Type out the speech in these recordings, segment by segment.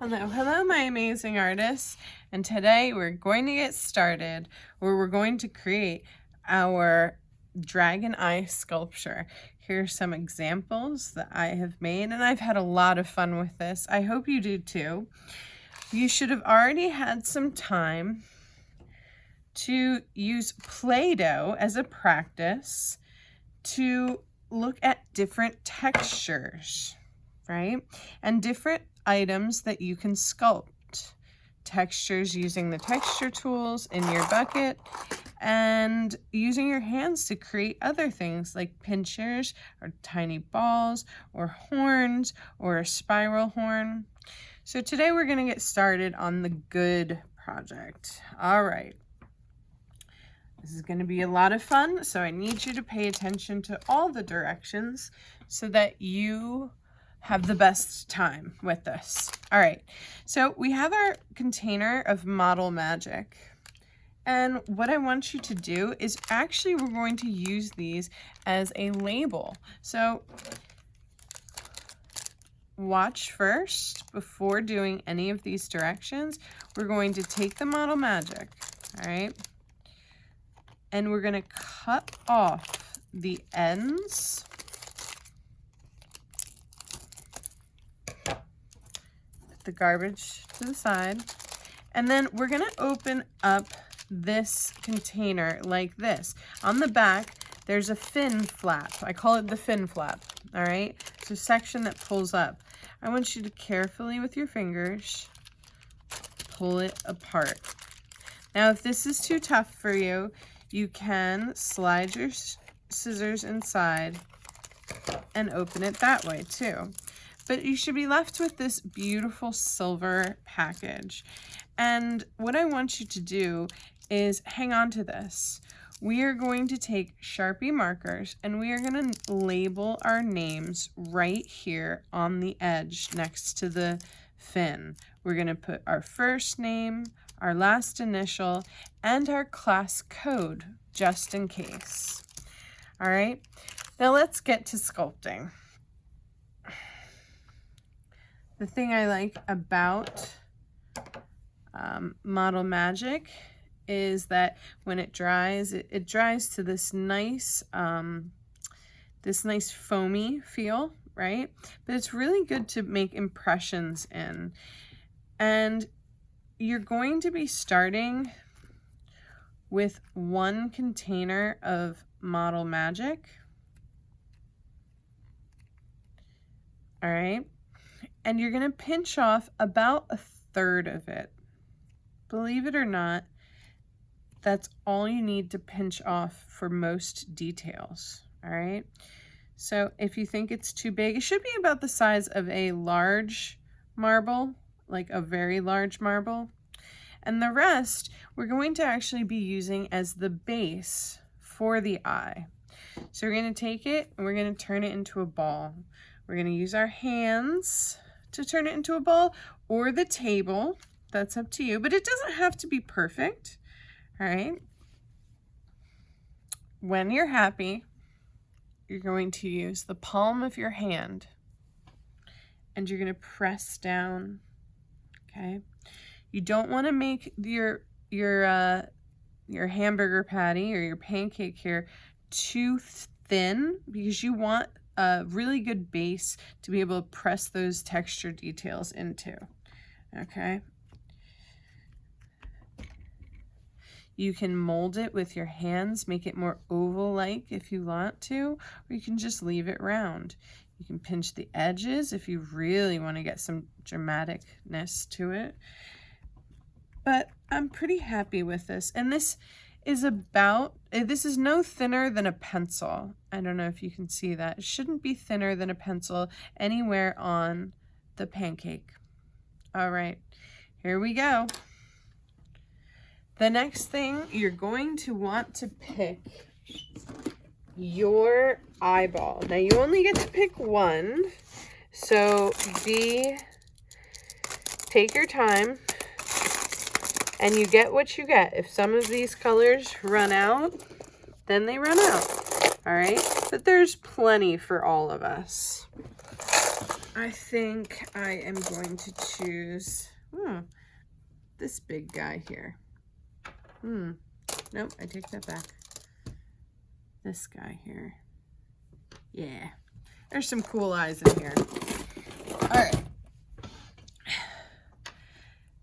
Hello, hello, my amazing artists. And today we're going to get started where we're going to create our dragon eye sculpture. Here are some examples that I have made, and I've had a lot of fun with this. I hope you do too. You should have already had some time to use Play-Doh as a practice to look at different textures, right? And different items that you can sculpt. Textures using the texture tools in your bucket and using your hands to create other things like pinchers or tiny balls or horns or a spiral horn. So today we're going to get started on the good project. All right. This is going to be a lot of fun, so I need you to pay attention to all the directions so that you have the best time with this. All right, so we have our container of Model Magic. And what I want you to do is actually we're going to use these as a label. So watch first before doing any of these directions. We're going to take the Model Magic, all right? And we're going to cut off the ends. Put the garbage to the side. And then we're going to open up this container like this. On the back, there's a fin flap. I call it the fin flap, all right? It's a section that pulls up. I want you to carefully, with your fingers, pull it apart. Now, if this is too tough for you, you can slide your scissors inside and open it that way too. But you should be left with this beautiful silver package. And what I want you to do is hang on to this. We are going to take Sharpie markers and we are going to label our names right here on the edge next to the fin. We're going to put our first name, our last initial, and our class code, just in case. All right, now let's get to sculpting. The thing I like about Model Magic is that when it dries, it dries to this nice foamy feel, right? But it's really good to make impressions in. And you're going to be starting with one container of Model Magic. All right. And you're going to pinch off about a third of it. Believe it or not, that's all you need to pinch off for most details. All right. So if you think it's too big, it should be about the size of a large marble, like a very large marble. And the rest we're going to actually be using as the base for the eye. So we're going to take it and we're going to turn it into a ball. We're going to use our hands to turn it into a ball, or the table. That's up to you, but it doesn't have to be perfect. All right. When you're happy, you're going to use the palm of your hand and you're going to press down. Okay. You don't want to make your hamburger patty or your pancake here too thin, because you want a really good base to be able to press those texture details into. Okay. You can mold it with your hands, make it more oval-like if you want to, or you can just leave it round. You can pinch the edges if you really want to get some dramaticness to it. But I'm pretty happy with this. And this is no thinner than a pencil. I don't know if you can see that. It shouldn't be thinner than a pencil anywhere on the pancake. All right, here we go. The next thing, you're going to want to pick your eyeball. Now you only get to pick one, so take your time. And you get what you get. If some of these colors run out, then they run out. All right? But there's plenty for all of us. I think I am going to choose this big guy here. Nope, I take that back. This guy here. Yeah, there's some cool eyes in here. All right.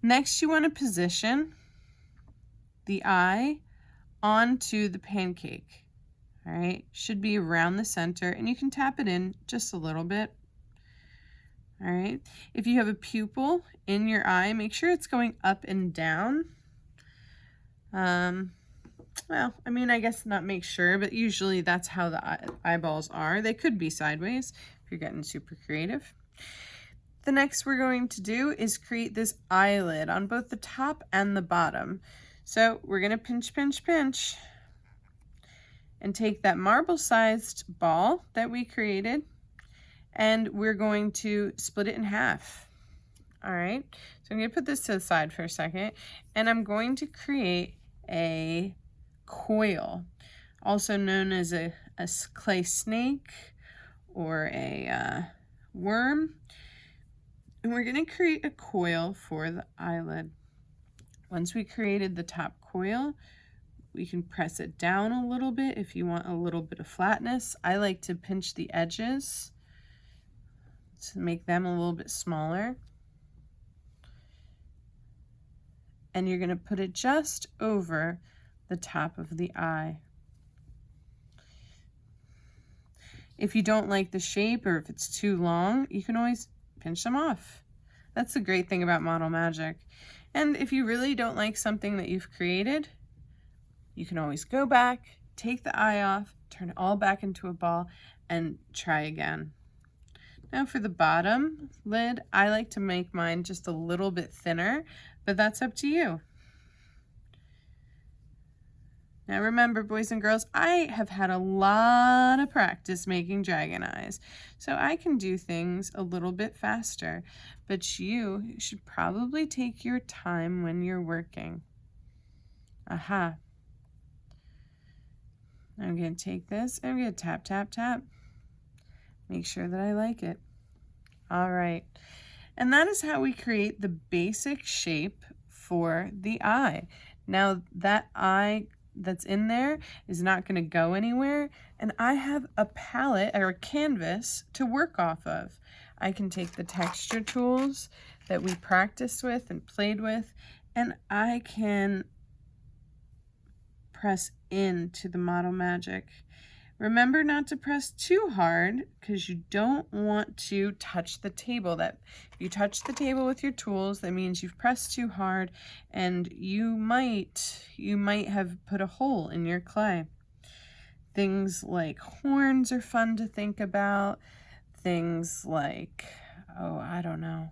Next, you want to position the eye onto the pancake. All right, should be around the center, and you can tap it in just a little bit. All right, if you have a pupil in your eye, make sure it's going up and down. Well, I mean, I guess not make sure, but usually that's how the eyeballs are. They could be sideways if you're getting super creative. The next we're going to do is create this eyelid on both the top and the bottom. So we're going to pinch, pinch, pinch, and take that marble-sized ball that we created, and we're going to split it in half. All right, so I'm going to put this to the side for a second, and I'm going to create a coil, also known as a clay snake or a worm. And we're going to create a coil for the eyelid. Once we created the top coil, we can press it down a little bit if you want a little bit of flatness. I like to pinch the edges to make them a little bit smaller. And you're going to put it just over the top of the eye. If you don't like the shape or if it's too long, you can always pinch them off. That's the great thing about Model Magic. And if you really don't like something that you've created, you can always go back, take the eye off, turn it all back into a ball, and try again. Now for the bottom lid, I like to make mine just a little bit thinner, but that's up to you. Now remember, boys and girls, I have had a lot of practice making dragon eyes, so I can do things a little bit faster, but you should probably take your time when you're working. Aha. I'm going to take this, and I'm going to tap, tap, tap. Make sure that I like it. All right. And that is how we create the basic shape for the eye. Now that eye that's in there is not going to go anywhere, and I have a palette or a canvas to work off of. I can take the texture tools that we practiced with and played with, and I can press into the Model Magic. Remember not to press too hard because you don't want to touch the table. That if you touch the table with your tools, that means you've pressed too hard, and you might have put a hole in your clay. Things like horns are fun to think about. Things like, oh, I don't know.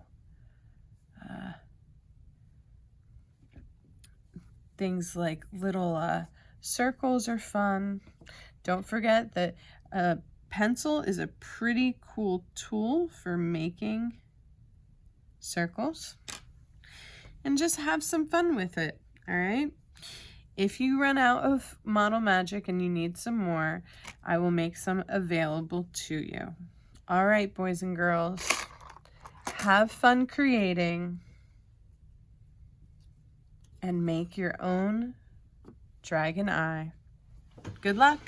Things like little circles are fun. Don't forget that a pencil is a pretty cool tool for making circles. And just have some fun with it, all right? If you run out of Model Magic and you need some more, I will make some available to you. All right, boys and girls, have fun creating and make your own dragon eye. Good luck.